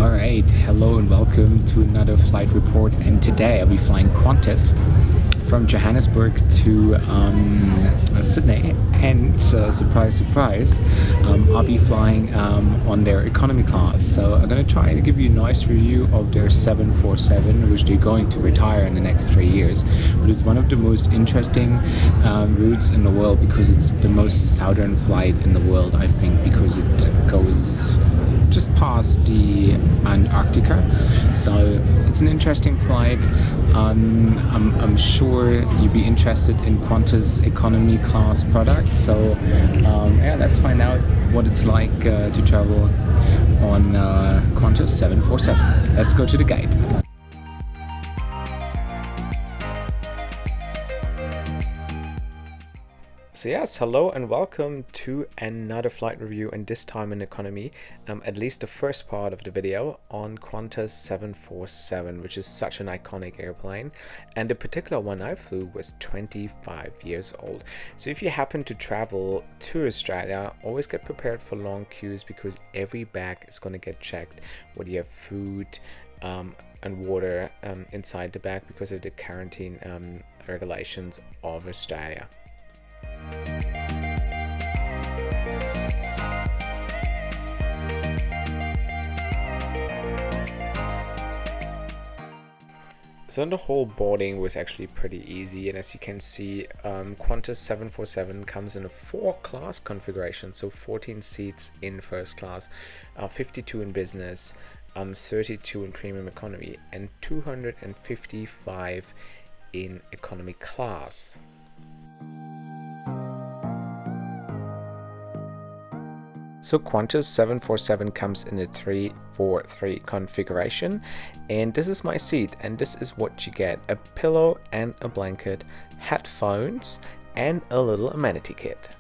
Alright, hello and welcome to another flight report, and today I'll be flying Qantas from Johannesburg to Sydney, and surprise surprise, I'll be flying on their economy class. So I'm going to try to give you a nice review of their 747, which they're going to retire in the next 3 years, but it's one of the most interesting routes in the world because it's the most southern flight in the world, I think, because it goes just past the Antarctica. So it's an interesting flight. I'm sure you'd be interested in Qantas economy class product. So yeah, let's find out what it's like to travel on Qantas 747. Let's go to the gate. So yes, hello and welcome to another flight review, and this time in economy, at least the first part of the video on Qantas 747, which is such an iconic airplane, and the particular one I flew was 25 years old. So if you happen to travel to Australia, always get prepared for long queues because every bag is going to get checked, whether you have food and water inside the bag because of the quarantine regulations of Australia. So the whole boarding was actually pretty easy, and as you can see, Qantas 747 comes in a 4-class configuration, so 14 seats in first class, 52 in business, 32 in premium economy, and 255 in economy class. So Qantas 747 comes in a 3-4-3 configuration, and this is my seat, and this is what you get: a pillow and a blanket, headphones, and a little amenity kit.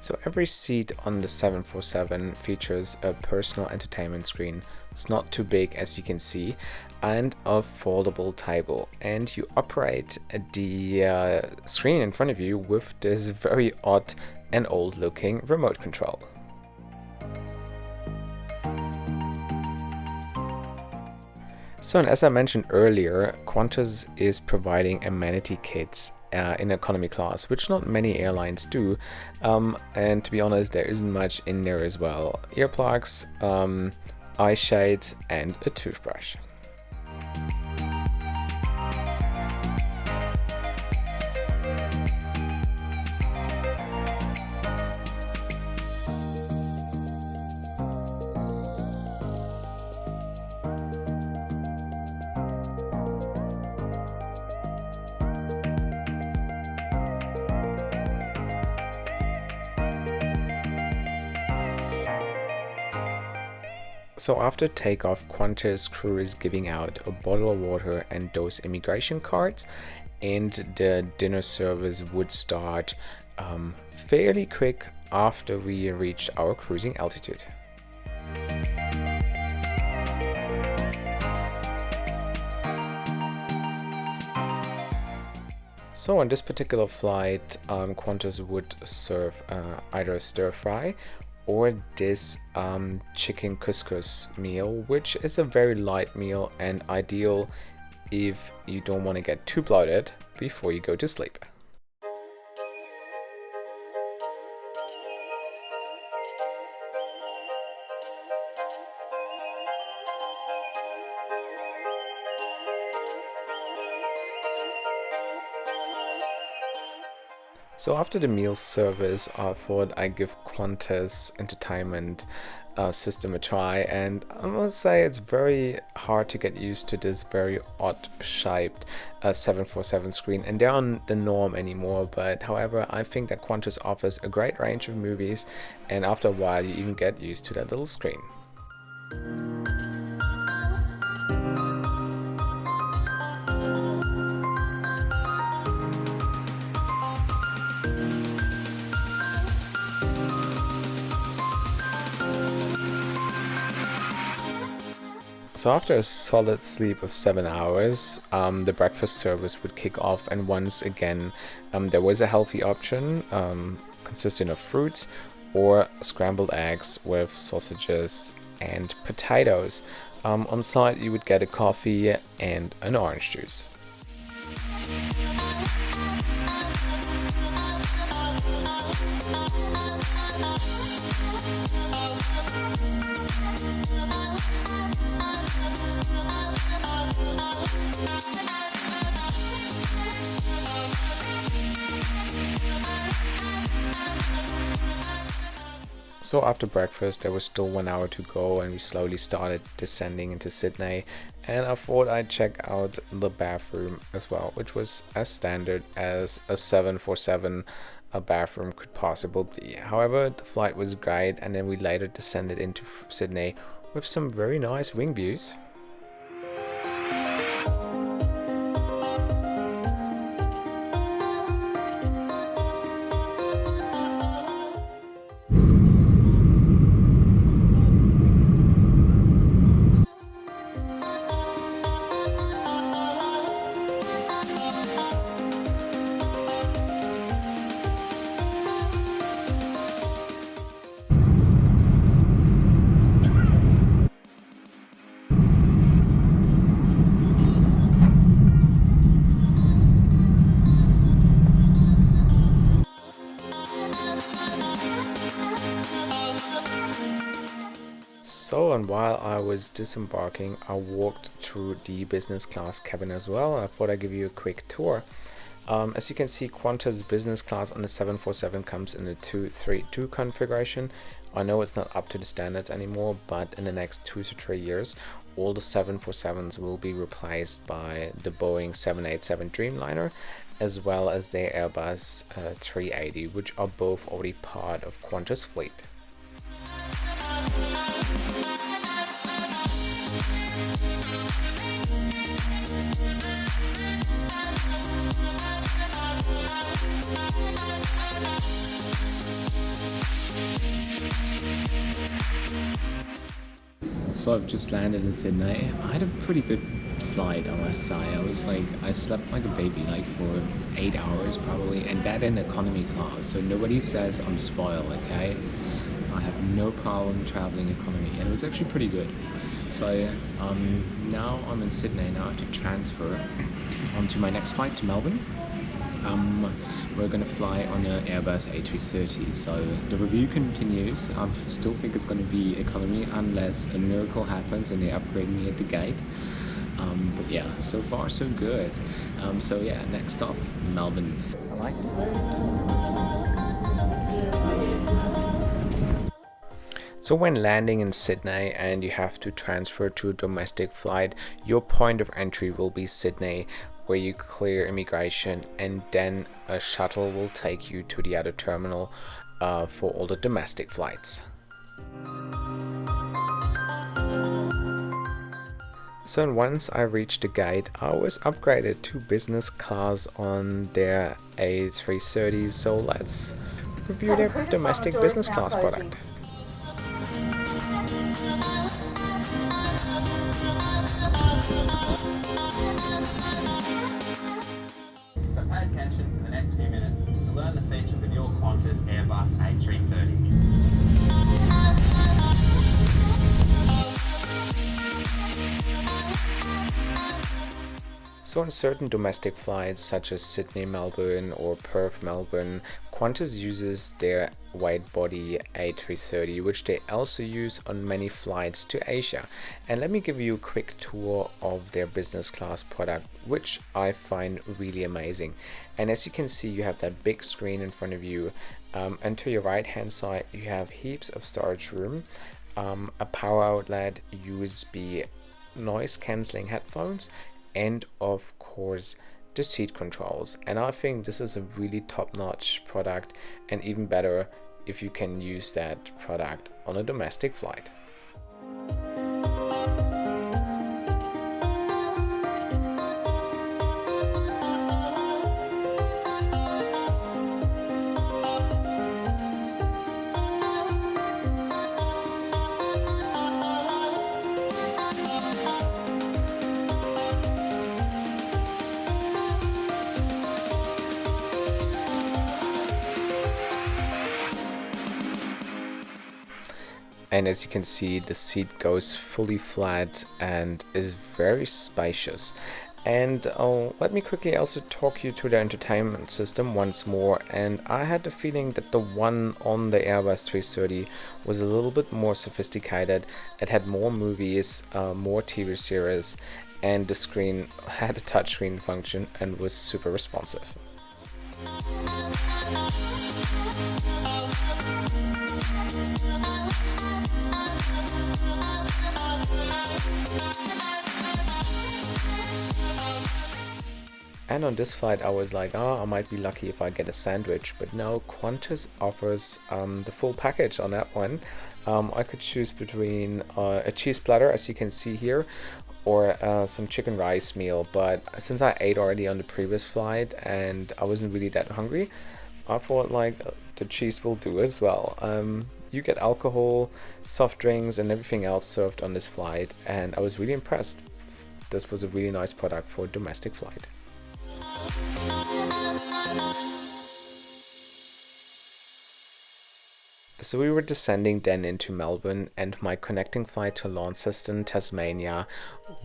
So every seat on the 747 features a personal entertainment screen. It's not too big, as you can see, and a foldable table. And you operate the screen in front of you with this very odd and old looking remote control. So, and as I mentioned earlier, Qantas is providing amenity kits in economy class, which not many airlines do, and to be honest, there isn't much in there as well. Earplugs, eye shades, and a toothbrush. So after takeoff, Qantas crew is giving out a bottle of water and those immigration cards, and the dinner service would start fairly quick after we reach our cruising altitude. So on this particular flight, Qantas would serve either a stir fry or this chicken couscous meal, which is a very light meal and ideal if you don't want to get too bloated before you go to sleep. So after the meal service, I thought I'd give Qantas entertainment system a try, and I must say it's very hard to get used to this very odd shaped 747 screen, and they're on the norm anymore. But however, I think that Qantas offers a great range of movies, and after a while you even get used to that little screen. So after a solid sleep of 7 hours, the breakfast service would kick off, and once again, there was a healthy option consisting of fruits or scrambled eggs with sausages and potatoes. On site, you would get a coffee and an orange juice. So after breakfast there was still 1 hour to go, and we slowly started descending into Sydney, and I thought I'd check out the bathroom as well, which was as standard as a 747 a bathroom could possibly be. However, the flight was great, and then we later descended into Sydney with some very nice wing views. So, and while I was disembarking, I walked through the business class cabin as well. I thought I'd give you a quick tour. As you can see, Qantas business class on the 747 comes in a 232 configuration. I know it's not up to the standards anymore, but in the next 2 to 3 years, all the 747s will be replaced by the Boeing 787 Dreamliner, as well as their Airbus 380, which are both already part of Qantas fleet. So I've just landed in Sydney. I had a pretty good flight, I must say. I slept like a baby, like for 8 hours probably, and that in economy class. So nobody says I'm spoiled, okay? I have no problem traveling economy, and it was actually pretty good. So now I'm in Sydney. Now I have to transfer onto my next flight to Melbourne. We're going to fly on an Airbus A330, so the review continues. I still think it's going to be economy unless a miracle happens and they upgrade me at the gate. But yeah, so far so good. So yeah, next stop, Melbourne. I like it. So when landing in Sydney and you have to transfer to a domestic flight, your point of entry will be Sydney, where you clear immigration, and then a shuttle will take you to the other terminal for all the domestic flights. So once I reached the gate, I was upgraded to business class on their A330, so let's review their domestic business class product. Pay attention for the next few minutes to learn the features of your Qantas Airbus A330. So on certain domestic flights such as Sydney-Melbourne or Perth-Melbourne, Qantas uses their wide-body A330, which they also use on many flights to Asia. And let me give you a quick tour of their business class product, which I find really amazing. And as you can see, you have that big screen in front of you, and to your right hand side you have heaps of storage room, a power outlet, USB noise cancelling headphones, and of course the seat controls. And I think this is a really top-notch product, and even better if you can use that product on a domestic flight. And as you can see, the seat goes fully flat and is very spacious. And let me quickly also talk you through the entertainment system once more. And I had the feeling that the one on the Airbus 330 was a little bit more sophisticated. It had more movies, more TV series, and the screen had a touchscreen function and was super responsive. And on this flight I was like, I might be lucky if I get a sandwich, but no, Qantas offers the full package on that one. I could choose between a cheese platter, as you can see here, or some chicken rice meal, but since I ate already on the previous flight and I wasn't really that hungry, I thought like the cheese will do as well. You get alcohol, soft drinks and everything else served on this flight, and I was really impressed. This was a really nice product for a domestic flight. So we were descending then into Melbourne, and my connecting flight to Launceston, Tasmania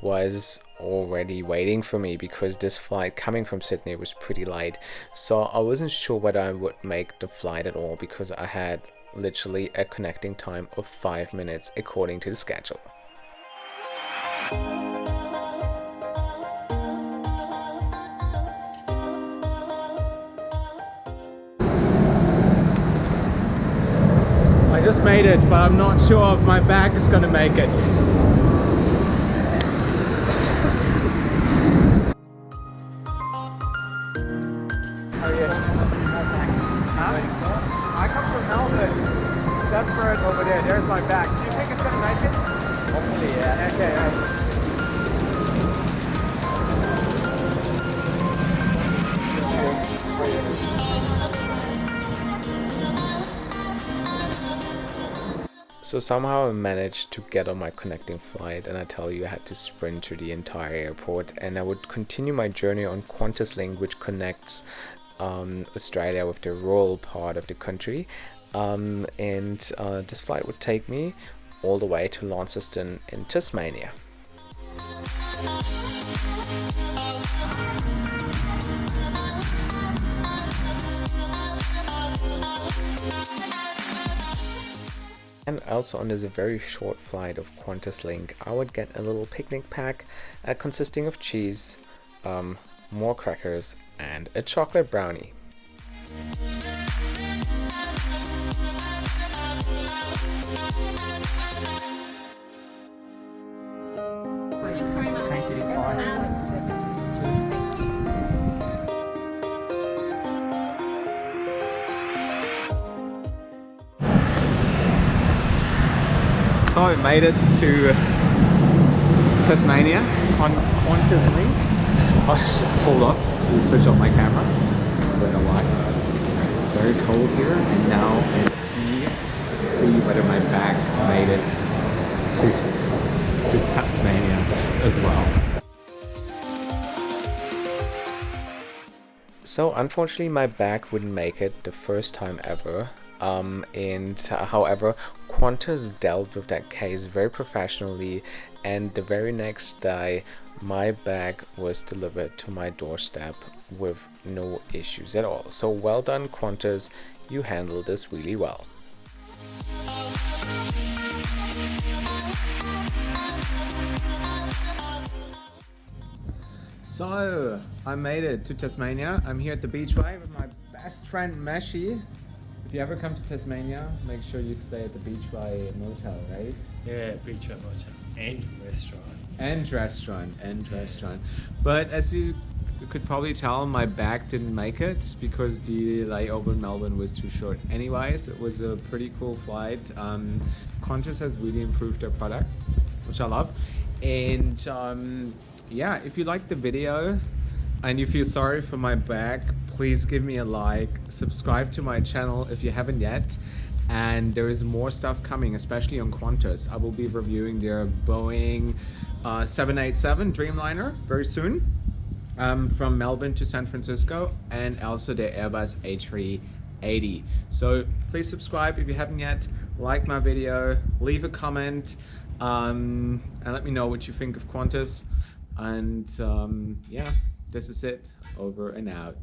was already waiting for me because this flight coming from Sydney was pretty late. So I wasn't sure whether I would make the flight at all because I had literally a connecting time of 5 minutes according to the schedule. I just made it, but I'm not sure if my bag is gonna make it. How are you? Huh? I come from Melbourne. That's for it over there. There's my bag. Do you think it's gonna make it? Hopefully, yeah. Okay, right. So somehow I managed to get on my connecting flight, and I tell you I had to sprint through the entire airport, and I would continue my journey on Qantas Link, which connects Australia with the rural part of the country, and this flight would take me all the way to Launceston in Tasmania. And also on this very short flight of Qantas Link, I would get a little picnic pack consisting of cheese, more crackers, and a chocolate brownie. So I made it to Tasmania on Qantas Link. I was just told off to switch off my camera. I don't know why. Very cold here, and now I see whether my bag made it to Tasmania as well. So unfortunately my bag wouldn't make it the first time ever. However, Qantas dealt with that case very professionally, and the very next day my bag was delivered to my doorstep with no issues at all. So well done, Qantas, you handled this really well. So I made it to Tasmania. I'm here at the Beachway with my best friend Meshi. If you ever come to Tasmania, make sure you stay at the Beachway Motel, right? Yeah, Beachway Motel and restaurant. And restaurant. But as you could probably tell, my bag didn't make it because the layover in Melbourne was too short. Anyways, it was a pretty cool flight. Qantas has really improved their product, which I love. And yeah, if you liked the video and you feel sorry for my bag, please give me a like, subscribe to my channel if you haven't yet, and there is more stuff coming, especially on Qantas. I will be reviewing their Boeing 787 Dreamliner very soon, from Melbourne to San Francisco, and also their Airbus A380. So please subscribe if you haven't yet. like my video, leave a comment, and let me know what you think of Qantas. And yeah, this is it. Over and out.